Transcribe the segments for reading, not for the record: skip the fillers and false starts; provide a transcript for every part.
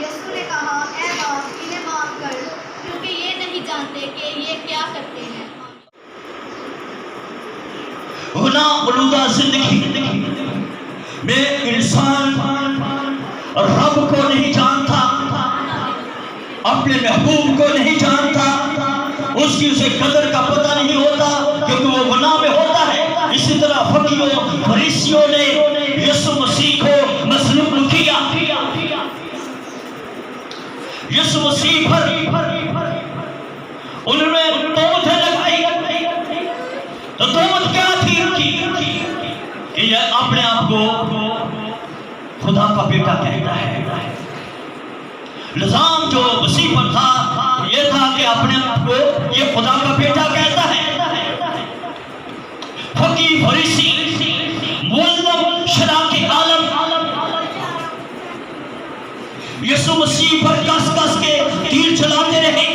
یسوع نے کہا اے باپ انہیں معاف کر کیونکہ یہ نہیں جانتے کہ یہ کیا کرتے ہیں۔ گناہ آلودہ زندگی میں انسان رب کو نہیں جانتا، اپنے محبوب کو نہیں جانتا، اس کی اسے قدر کا پتہ نہیں ہوتا کیونکہ وہ گناہ میں ہوتا ہے۔ اسی طرح فقیوں فریسیوں نے یسوع مسیح کو مظلوم کیا، یسوع مسیح پر انہوں نے تہمتیں لگائی۔ تو تہمت کیا تھی ان کی کہ یہ اپنے آپ کو خدا کا بیٹا کہتا ہے۔ الزام جو مسیح پر تھا یہ تھا کہ اپنے آپ کو یہ خدا کا بیٹا کہتا ہے۔ فقیہ فریسی معلم شرع کے عالم یسوع مسیح پر کس کس کے تیر چلاتے رہے،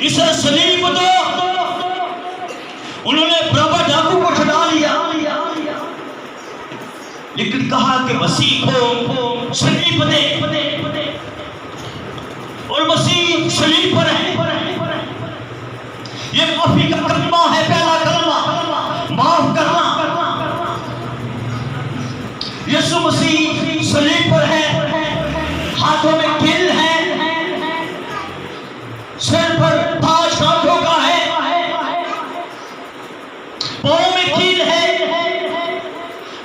اسے صلیب دو، انہوں نے برابر ڈاکو کو چھڑا لیا، لیکن کہا کہ مسیح کو صلیب دے، اور مسیح صلیب پر ہے۔ یہ معافی کا کلمہ ہے، پہلا کلمہ معاف کرنا۔ یسوع مسیح صلیب پر ہے، ہاتھوں میں کیل ہے، سر پر تاج کانٹوں کا ہے، پاؤں میں کیل ہے،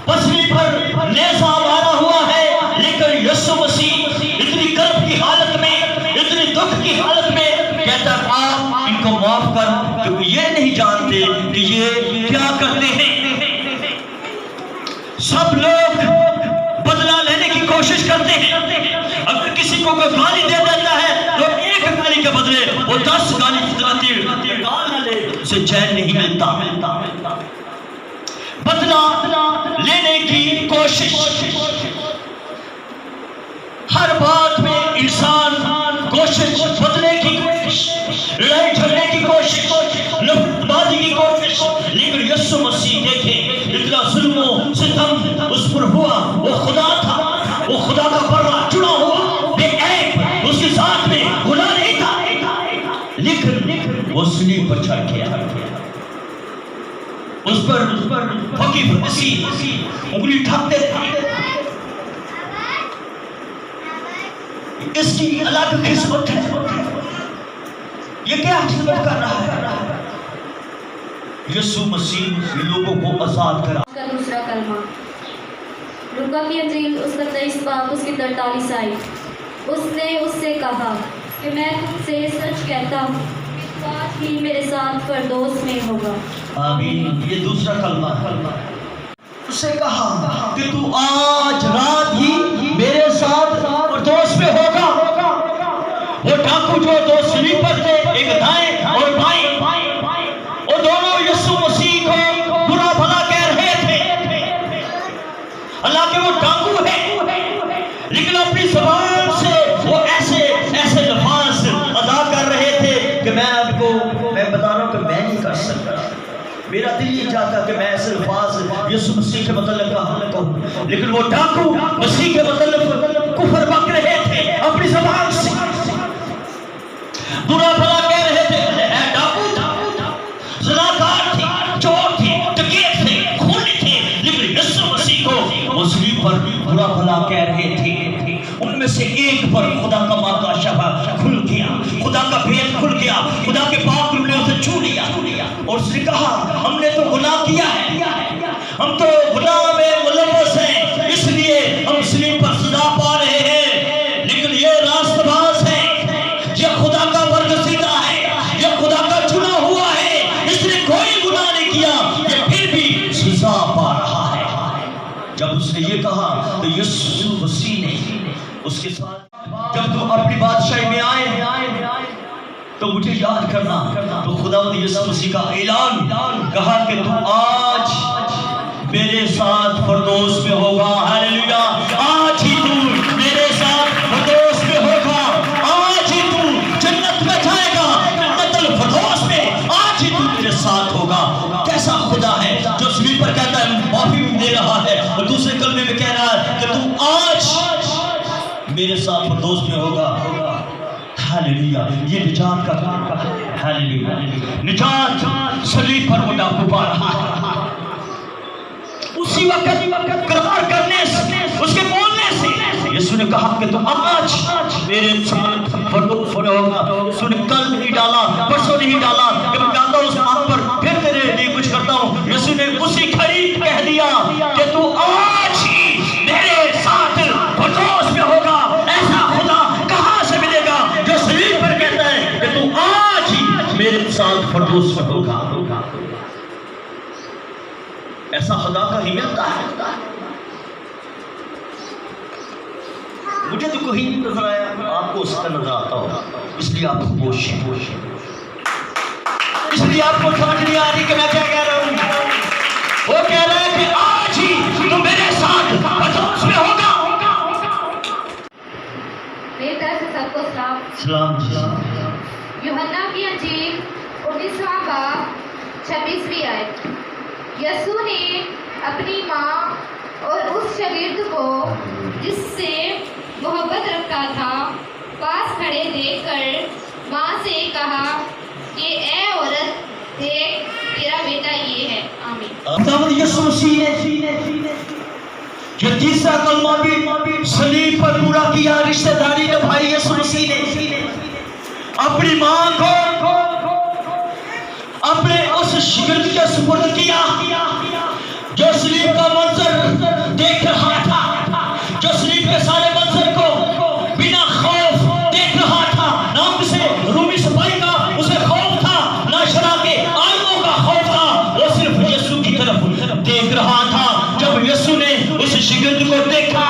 پسلی پر نیزہ مارا ہوا ہے، لیکن یسوع مسیح اتنی کرب کی حالت میں، اتنی دکھ کی حالت میں کہتا ہے آپ ان کو معاف کر کیونکہ یہ نہیں جانتے کہ یہ کیا کرتے ہیں۔ سب لوگ بدلہ لینے کی کوشش کرتے ہیں، اگر کسی کو کوئی گالی دے دیتا ہے تو ایک گالی کے بدلے وہ 10 گالی دیتی ہے، گال نہ لے اسے چین نہیں ملتا۔ بدلہ لینے کی کوشش، ہر بات میں انسان کوشش، بدلے کی کوشش، لڑائی جھگڑے کی کوشش، نفرت بازی کی کوشش، لیکن یسوع مسیح دیکھیں اتنا ظلم و ستم اس پر ہوا، وہ خدا تھا، وہ خدا کا بڑا چنا ہوا، بے عیب، اس کے ساتھ میں گناہ نہیں تھا، لیکن وہ صلیب پر چڑھ گیا۔ اس پر فقیہ فریسی انگلی ٹھاکتے تھے۔ اس کی الگ قسمت ہے، یہ کیا خدمت کر رہا ہے؟ یسوع مسیح لوگوں کو آزاد کرا۔ کا دوسرا کلمہ لوکا کی انجیل اس کا 23 باب اس کی 43 آیت۔ اس نے اس سے کہا کہ میں تم سے سچ کہتا ہوں کہ آج ہی میرے ساتھ فردوس میں ہوگا۔ آمین۔ یہ دوسرا کلمہ ہے۔ اس سے کہا کہ تو آج رات ہی میرے ساتھ فردوس میں ہوگا۔ وہ ڈاکو جو دو صلیب پر تھے، ایک دائیں اور بائیں، وہ دونوں یسوع مسیح کو برا بھلا کہہ رہے تھے، حالانکہ وہ ڈاکو ہے، لیکن اپنی زبان سے وہ ایسے لفظ ادا کر رہے تھے کہ میں بتا رہا ہوں کہ میں نہیں کر سکتا، میرا دل نہیں چاہتا کہ میں ایسے الفاظ یسوع مسیح کے متعلق کہوں، لیکن وہ ڈاکو مسیح کے متعلق کفر بک رہے تھے، اپنی زبان سے برا بھلا کہہ رہے تھے۔ اے ڈاکو، زناکار تھے، چور تھے، ڈکیت تھے، خونی تھے، لیکن یسوع مسیح کو وہ صلیب پر برا بھلا کہہ رہے تھے۔ ان میں سے ایک پر خدا کا مکاشفہ کھل گیا، خدا کا بھید کھل گیا، خدا کے پاک روح نے اسے چھو لیا اور اس نے کہا ہم نے تو گناہ کیا ہے، ہم تو گناہ میں ملوث ہیں، اس لیے ہم صلیب پر سزا پا رہے ہیں، لیکن یہ راست باز ہے، یہ خدا کا برگزیدہ ہے، یہ خدا کا چنا ہوا ہے، اس نے کوئی گناہ نہیں کیا، یہ پھر بھی سزا پا رہا ہے۔ جب اس نے یہ کہا تو یسوع مسیح نے اس کے ساتھ جب تم اپنی بادشاہی میں آئے تو مجھے یاد کرنا، تو خداوند یسوع مسیح کا اعلان کہا کہ تم آج میرے ساتھ فردوس میں ہوگا۔ ہاللیلویا، آج ہی تم میرے ساتھ فردوس میں ہوگا، آج ہی تم جنت میں جائے گا، جنت الفردوس میں آج ہی تم میرے ساتھ ہوگا۔ کیسا خدا ہے جو صلیب پر کہتا ہے معافی بھی دے رہا ہے، اور دوسرے کلمے میں کہہ رہا ہے کہ تم آج میرے ساتھ فردوس میں ہوگا. ہاللیلویا. یہ نجات کا کام ہے. ہاللیلویا. نجات صلیب پر وہ ڈاکو پا رہا ہے. اسی وقت قرار کرنے سے، اس کے بولنے سے یسوع نے کہا کہ تم آج میرے ساتھ فردوس میں ہوگا. یسوع نے کل نہیں ڈالا، پرسوں نہیں ڈالا کہ میں جاتا ہوں اس آگ پر پھر تیرے لیے کچھ کرتا ہوں. یسوع نے اسی گھڑی کہہ دیا کہ تو آج ہی میرے ساتھ فردوس میں ہوگا. ایسا خدا کہاں سے ملے گا جو صلیب پر کہتا ہے کہ تو آج ہی میرے ساتھ فردوس میں ہوگا. ایسا خدا کا ہی ملتا ہے. مجھے تو کوئی نہیں نظر آیا، آپ کو اس کا نظر آتا ہوگا، اس لیے آپ خاموش ہیں. اس لیے آپ کو سمجھ نہیں آ رہی کہ میں کیا کہہ رہا ہوں. وہ کہہ رہا ہے کہ آج ہی تو میرے ساتھ فردوس میں ہوگا. میری طرف سے سب کو سلام. سلام. یوحنا کی انجیل 19واں باب 26ویں آیت. یسوع نے اپنی ماں اور اس شاگرد کو جس سے محبت رکھتا تھا پاس کھڑے دیکھ کر ماں سے کہا کہ اے عورت، دیکھ تیرا بیٹا یہ ہے. آمین. خداوند یسوع مسیح نے یہ تیسرا کلمہ بھی صلیب پر پورا کیا، رشتہ داری نبھائی. یسوع مسیح نے اپنی ماں کو اپنے اس شاگرد کے سپرد کیا جو صلیب کا منظر دیکھ رہا تھا، جو صلیب کے سارے منظر کو بنا خوف دیکھ رہا تھا. نہ اسے رومی سپاہی کا اسے خوف تھا، نہ شرح کے عالموں کا خوف تھا. وہ صرف یسوع کی طرف دیکھ رہا تھا. جب یسوع نے اس شاگرد کو دیکھا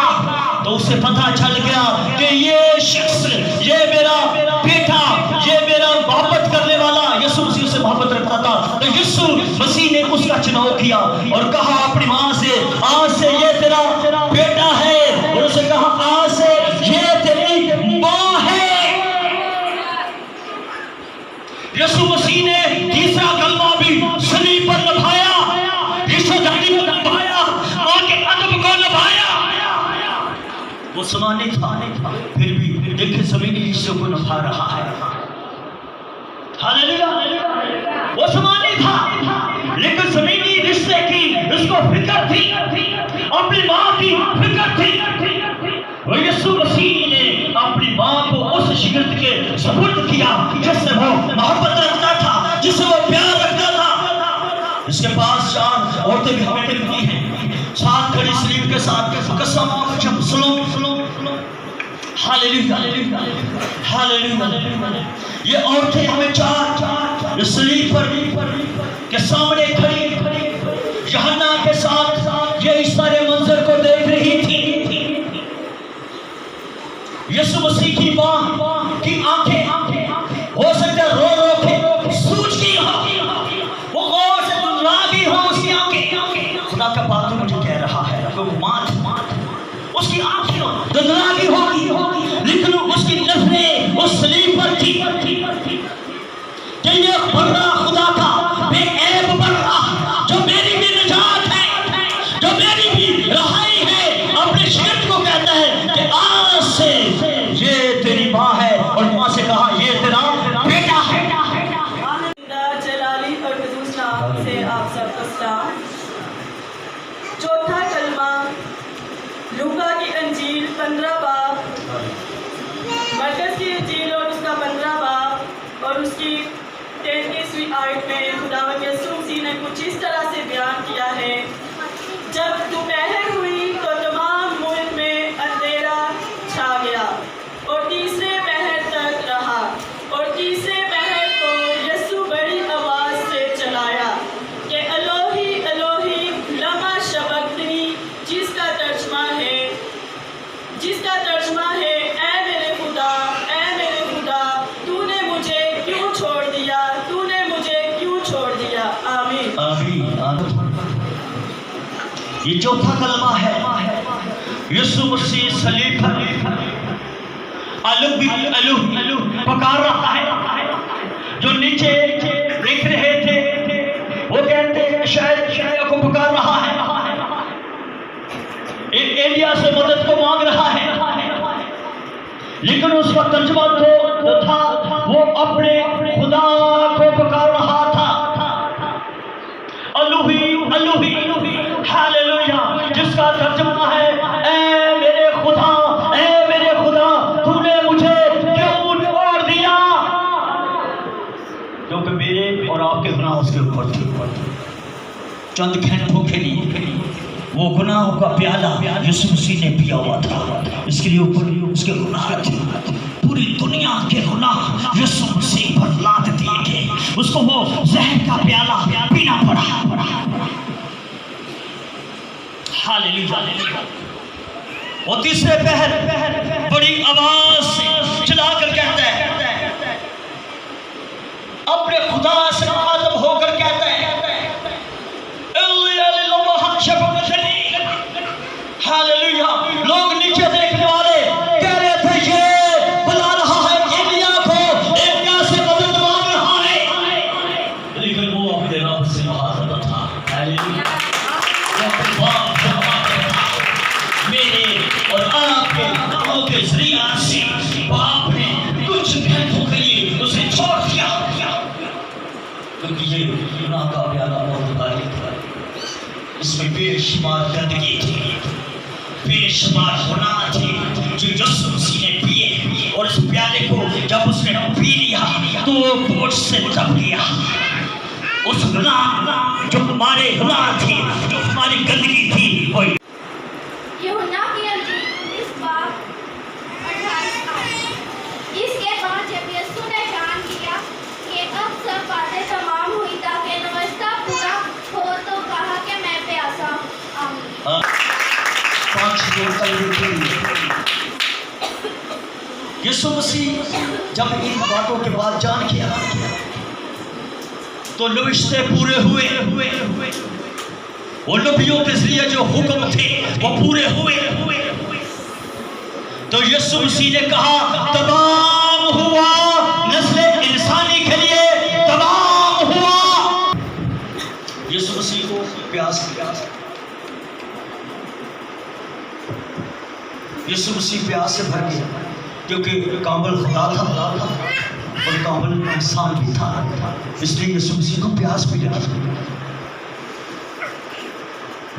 تو اسے پتہ چل گیا کہ یہ شخص، یہ میرا بیٹا، یہ میرا محبت کرنے والا. یسوع مسیح سے محبت رکھتا تھا تو یسوع مسیح نے اس کا چناؤ کیا اور کہا اپنی ماں سے، آج سے یہ تیرا بیٹا ہے. اور اسے کہا آج سے یہ تیری ماں ہے. یسوع مسیح نے تیسرا کلمہ بھی صلیب پر نبھایا، رشتہ داری کو نبھایا، ماں کے ادب کو نبھایا. وہ سمانی تھا پھر بھی دیکھیں زمینی رشتوں کو نبھا رہا ہے. ہاللیلویا. وہ سمانی تھا لیکن زمینی رشتے کی اس کو فکر تھی، اپنی ماں کی فکر تھی. اور یسوع مسیح نے اپنی ماں کو اس شاگرد کے سپرد کیا جس سے وہ محبت رکھتا تھا، جس سے وہ پیار رکھتا تھا. اس کے پاس 4 عورتیں بھی ہمیں ملتی ہیں، ساتھ کھڑی صلیب کے ساتھ قسم جب سلام. ہاللیلویا. ہاللیلویا. یہ عورتیں ہمیں 4 صلیب پر کے سامنے کھڑی یوحنا کے ساتھ یہ اس سارے منظر کو دیکھ رہی تھی. یسوع مسیح کی ماں کی آنکھیں ہو سکتا ہے رو رو کے سوج کی ہو، وہ غور سے دھندلا بھی ہو اس کی آنکھیں. خدا کا بات مجھے کہہ رہا ہے کہ وہ ماں اس کی آنکھیں دھندلا بھی ہوگی، لیکن اس کی نظریں اس صلیب پر تھی کہ یہ برا خدا کا بے عیب برا جو میری بھی نجات ہے، جو میری بھی رہائی ہے، اپنے شاگرد کو کہتا ہے کہ آج سے یہ تیری ماں ہے اور ماں سے کہا یہ تیرا بیٹا ہے. جلالی اور حضور نام سے آپ سب کو سلام. چوتھا کلمہ لوکا کی انجیل 15 باب، مرکز کی انجیل اور اس کا 15 باب اور اس کی 33ویں آیت میں خداوند یسوع مسیح نے کچھ اس طرح سے بیان کیا ہے. جب دوپہر ہوئی تو تمام ملک میں اندھیرا چھا گیا اور تیسرے پہر تک رہا. اور تیسرے پہر کو یسوع بڑی آواز سے چلایا کہ الوہی الوہی لما شبقتنی، جس کا ترجمہ ہے اے میرے خدا تو نے مجھے کیوں چھوڑ دیا، تو نے مجھے کیوں چھوڑ دیا. آمین. آمین. یہ چوتھا کلمہ ہے. یسوع مسیح صلیب پر الو پکار رہا ہے. جو نیچے دیکھ رہے تھے وہ کہتے ہیں شاید کو پکار رہا ہے، ایلیا سے مدد کو مانگ رہا ہے. لیکن اس کا ترجمہ جو تھا وہ اپنے خدا کو پکار رہا تھا، الوہی الوہی ہاللویا، جس کا ترجمہ ہے اے میرے خدا، اے میرے خدا تو نے مجھے کیوں چھوڑ دیا؟ کیونکہ میرے اور آپ کے گناہ اس کے اوپر تھے، چند گھنٹوں کے لیے وہ گناہوں کا پیالہ یسوع مسیح نے پیا ہوا تھا، اس کے لیے اوپر اس کے گناہ تھے، پوری دنیا کے گناہ یسوع مسیح پر لاد دیے گئے، اس کو وہ زہر کا پیالہ پینا پڑا۔ ہاللویا۔ وہ تیسرے پہر بڑی آواز سے چلا کر کہتا ہے، اپنے خدا سے مخاطب ہو کر کہتا ہے، ہاللویا۔ لوگ نیچے دیکھنے والے کہہ رہے تھے یہ بلا رہا ہے ایلیا کو، ایلیا سے مدد مانگ رہا ہے، لیکن وہ اپنے رب سے مخاطب تھا۔ ہاللویا۔ وہ اپنے باپ سے مخاطب تھا۔ میرے اور آپ کے گناہوں کے ذریعہ سے باپ نے کچھ گھنٹوں کے لیے اسے چھوڑ دیا، کیونکہ یہ گناہ کا پیالہ بہت بھاری تھا، اس میں بے شمار گندگی تھی، بے شمار گناہ تھے جو یسوع مسیح نے پیے، اور اس پیالے کو جب اس نے پی لیا تو وہ بوجھ سے دب گیا۔ اس گناہ جو ہمارے گناہ تھی، جو ہماری گندگی تھی، وہ یوحنا کی انجیل 19 باب 28 آیت۔ اس کے بعد جب یسوع نے جان لیا کہ اب سب باتیں تمام ہوئی تاکہ نوشتہ پورا ہو تو کہا کہ میں پیاسا ہوں۔ آمین۔ یسوع مسیح جب ان باتوں کے بعد جان کیا تو نوشتے پورے ہوئے، وہ نبیوں کے ذریعے جو حکم تھے وہ پورے ہوئے، تو یسوع مسیح نے کہا تمام ہوا، نسل انسانی کے لیے تمام ہوا۔ یسوع مسیح کو پیاس یسوع مسیح پیاس سے بھر گیا، کیونکہ کامل خدا تھا اور کامل انسان بھی تھا، اس لیے یسوع مسیح کو پیاس بھی لگی۔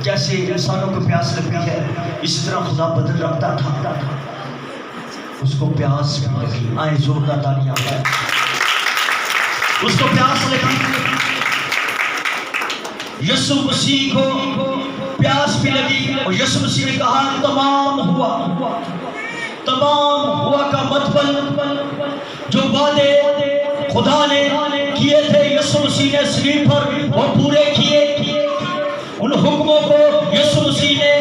جیسے انسانوں کو پیاس لگتی ہے اسی طرح خدا بدل رکھتا تھا، اس کو پیاس بھی لگی۔ آئیں زوردار تالیاں بجائیں۔ اس کو پیاس لگی، یسوع مسیح کو پیاس بھی لگی، اور یسوع مسیح نے کہا تمام ہوا۔ تمام ہوا کا مطلب جو وعدے خدا نے کیے تھے یسوع مسیح نے صلیب پر وہ پورے کیے، ان حکموں کو یسوع مسیح نے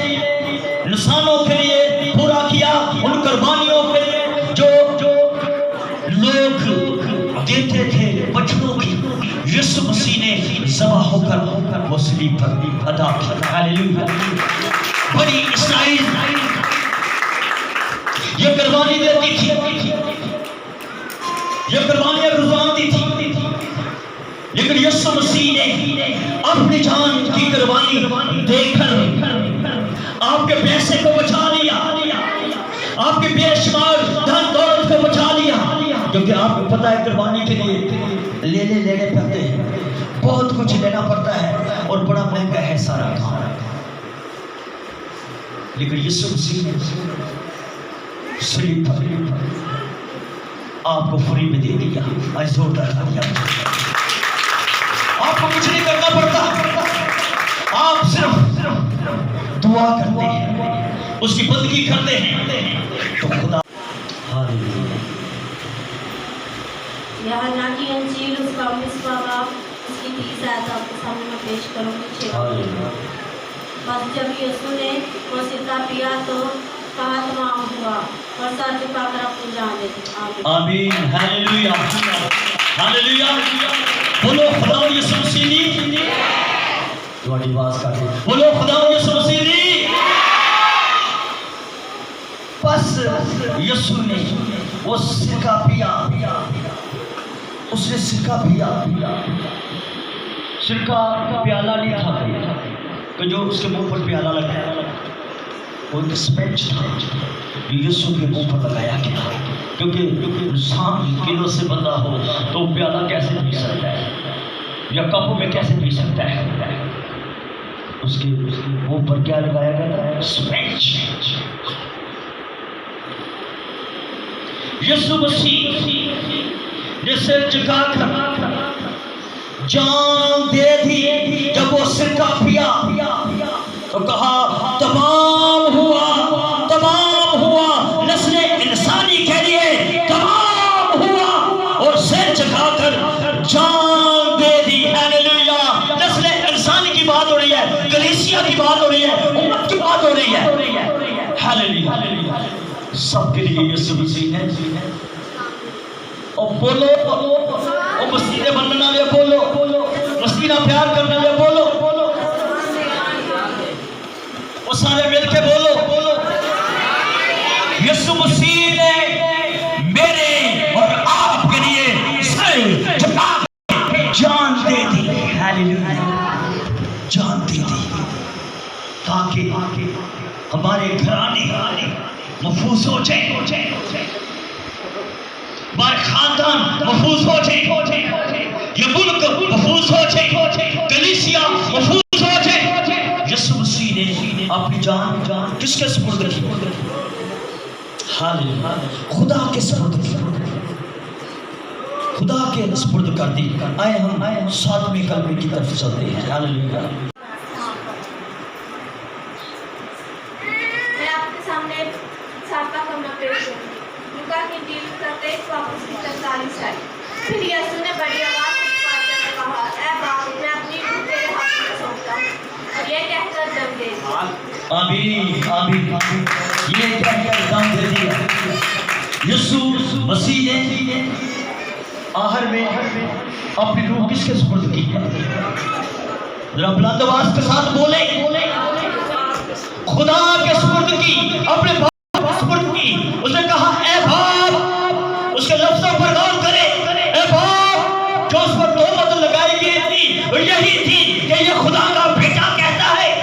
انسانوں کے لیے پورا کیا، ان قربانیوں کے لیے جو لوگ دیتے تھے بچڑوں کی، یسوع مسیح نے ذبح ہو کر وہ صلیب پر ادا کیا۔ ہاللویا۔ بڑی اسرائیل یہ قربانی دیتی تھی، یہ قربانیاں گزارتی تھی، لیکن یسوع مسیح نے اپنی جان کی قربانی دے کر آپ کے پیسے کو بچا لیا، آپ کے بے شمار دھن دولت کو بچا لیا، کیونکہ آپ کو پتہ ہے قربانی کے لیے لینے پڑتے ہیں، بہت کچھ لینا پڑتا ہے اور بڑا مہنگا ہے سارا کام، لیکن یسوع مسیح نے صلیب پر آپ کو فری میں دے دیا۔ آج زوردار تالیاں بجائیں۔ آپ کو کچھ نہیں کرنا پڑتا، آپ صرف دعا کرتے ہیں، اس کی بندگی کرتے ہیں تو خدا۔ یوحنا کی انجیل اس کا 19واں باب اس کی 30 آیت آپ کے سامنے میں پیش کروں گی۔ بس جب یسوع نے وہ سرکہ پیا تو کہا تمام ہوا، اور سر جھکا کر اپنی جان دے دی۔ آمین۔ Hallelujah hallelujah. بولو خدا یسوع مسیح دی، تمہاری آواز کر دے، بولو خدا یسوع مسیح دی۔ پس یسوع نے وہ سرکہ پیا، اس نے سرکہ پیا، سرکہ پیالہ نہیں تھا کہ جو اس کے منہ پر پیالہ لگایا، وہ ایک اسپنج تھا جو یسوع کے منہ پر لگایا گیا۔ کیونکہ انسان کلو سے بندہ ہو تو پیالہ کیسے پی سکتا ہے یا کپ میں کیسے پی سکتا ہے؟ اس کے اوپر کیا لگایا گیا تھا؟ سپنج۔ یسوع مسیح نے سر جھکا کر جان دے دی۔ جب وہ سرکہ پیا تو کہا تمام ہوا، نسل انسانی کے لیے تمام ہوا، اور سر جھکا کر جان دے دی۔ ہاللیلویہ۔ نسل انسانی کی بات ہو رہی ہے، کلیسیا کی بات ہو رہی ہے، امت کی بات ہو رہی ہے۔ ہاللیلویہ۔ سب کے لیے یسوع مسیح ہے۔ اور بولو، اور مسیح بننے والے بولو، مسیح پیار کرنے والے بولو، اور سارے مل کے بولو، یسوع مسیح نے میرے اور آپ کے لیے سر جھکا کے جان دے دی۔ ہاللیلویہ۔ جان دے دی تاکہ ہمارے گھرانے محفوظ ہو جائے، ہمارے خاندان محفوظ ہو جائے، یہ ملک محفوظ ہو جائے، کلیسیا محفوظ ہو جائے۔ یسوع مسیح نے اپنی جان کس کے سپرد کی؟ ہاللیلویہ۔ خدا کے سپرد کی، خدا کے سپرد کر دی۔ آئے ہم ساتویں کلمے کی طرف چلتے ہیں۔ ہاللیلویہ۔ میں آپ کے سامنے ساتواں کلمہ پیش کروں گی۔ لوکا کی انجیل کا 23:43 ہے۔ پھر یسوع نے بڑی آواز سے پکار کر کہا، اے باپ، میں اپنی روح تیرے ہاتھ میں سونپتا ہوں، اور یہ کہہ کر دم دے دیا۔ آمین۔ یہ کہہ کر دم دے دیا۔ یسوع مسیح نے آخر میں اپنی روح کس کے سپرد کی؟ ذرا بلند آواز کے ساتھ بولے، خدا کے سپرد کی، اپنے باپ کے سپرد کی۔ اس نے کہا اے باپ، اس کے لفظوں پر غور کرے، اے باپ، جو اس پر تہمت لگائی گئی تھی وہ یہی تھی کہ یہ خدا کا بیٹا کہتا ہے،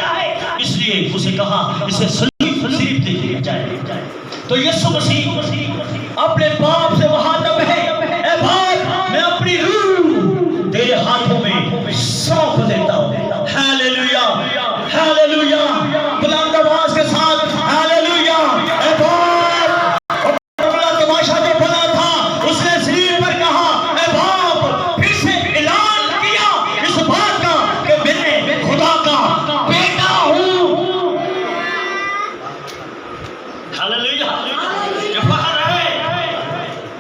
اس لیے اسے کہا اسے صلیب دے دیا جائے۔ تو یسوع مسیح اپنے باپ سے مخاطب ہے، اے باپ، میں اپنی روح تیرے ہاتھوں میں سونپ دیتا ہوں۔ ہاللیلویہ، ہاللیلویہ۔ بلند آواز کے ساتھ ہاللیلویہ۔ اے باپ، اپنا تماشا جو بنا تھا اس نے صلیب پر کہا، اے باپ، پھر سے اعلان کیا اس بات کا کہ میں خدا کا بیٹا ہوں۔ ہاللیلویہ۔ یہ فخر ہے،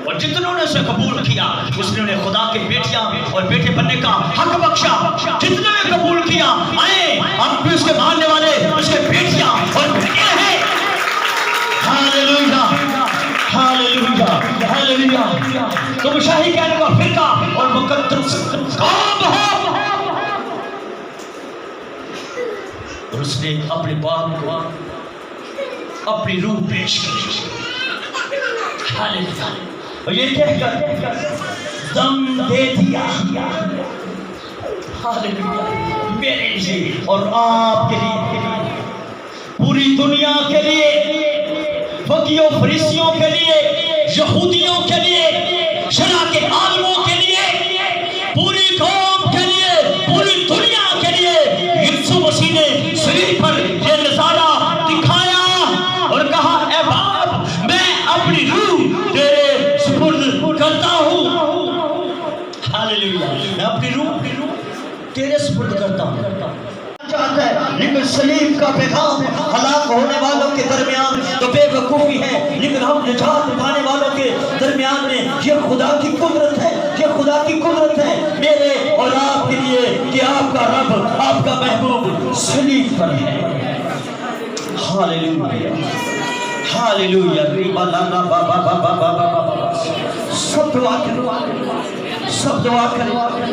اور جتنوں نے اسے قبول کیا اس نے انہیں خدا کے بیٹیاں اور بیٹے بننے کا حق بخشا۔ جتنے نے قبول کیا آئے، ہم بھی اس کے ماننے والے، اس کے بیٹیاں اور بیٹے ہیں۔ ہاللیلویہ، ہاللیلویہ، ہاللیلویہ۔ تم شاہی کہنے کا فرقہ اور مقدس قوم ہو۔ اور اس نے اپنے باپ کو اپنی روح پیش کی۔ ہاللیلویہ۔ اور یہ کہہ کر دم دے دیا۔ ہاللیلویہ۔ میرے لیے اور آپ کے لیے، پوری دنیا کے لیے، فقیوں فریسیوں کے لیے، یہودیوں کے لیے، شرع کے عالموں کے لیے، پوری قوم کے لیے، پوری دنیا کے لیے یسوع مسیح نے صلیب پر یہ نظارہ دکھایا اور کہا، اے باپ، میں اپنی روح تیرے سپرد کرتا ہوں۔ ہاللیلویہ۔ میں اپنی روح تیرے سپرد کرتا ہوں۔ چاہتا ہے لیکن صلیب کا پیغام ہلاک ہونے والوں کے درمیان تو بے وقوفی ہے، لیکن ہم نجات پانے والوں کے درمیان میں یہ خدا کی قدرت ہے، یہ خدا کی قدرت ہے میرے اور آپ کے لیے کہ آپ کا رب، آپ کا محبوب صلیب پر ہے۔ ہاللیلویہ، ہاللیلویہ۔ سب دعا کریں، سب دعا کریں۔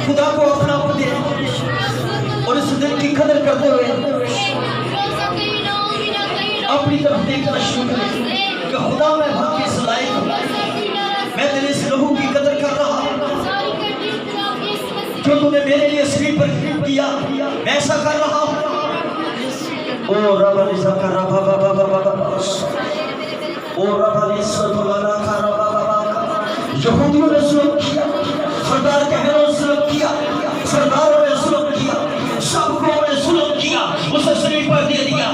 خدا کو اپنا دے اور اس دل کی قدر کرتے ہوئے اپنی طرف دیکھنا شروع کریں کہ خدا میں بھاگ کے صلاحیت ہوں، میں تیرے اس لہو کی قدر کر رہا تو نے میرے لیے سلیپ پر کیا میں ایسا کر رہا ہوں او رب علی زکر رب او رب علی زکر یہودیوں نے ظلم کیا سردار کہنوں نے ظلم کیا سرداروں نے ظلم کیا سب کو نے ظلم کیا اسے سلیپ پر دے دیا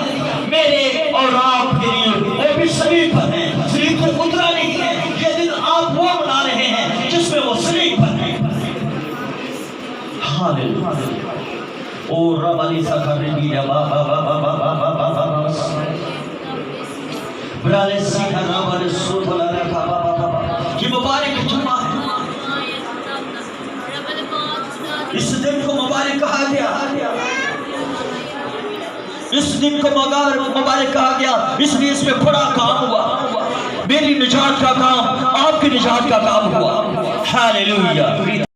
میرے اور آپ کے لیے وہ بھی سلیپ پر ہے سلیپ پر اترا نہیں ہے یہ دن آپ وہ منا رہے ہیں جس میں وہ سلیپ پر ہے ہاللویہ او رب علی زکر برالے سیکھا رب علی سوت یہ مبارک جمعہ ہے اس دن کو مبارک کہا گیا اس دن کو مبارک کہا گیا اس لیے اس میں بڑا کام ہوا میری نجات کا کام آپ کی نجات کا کام ہوا ہاللویہ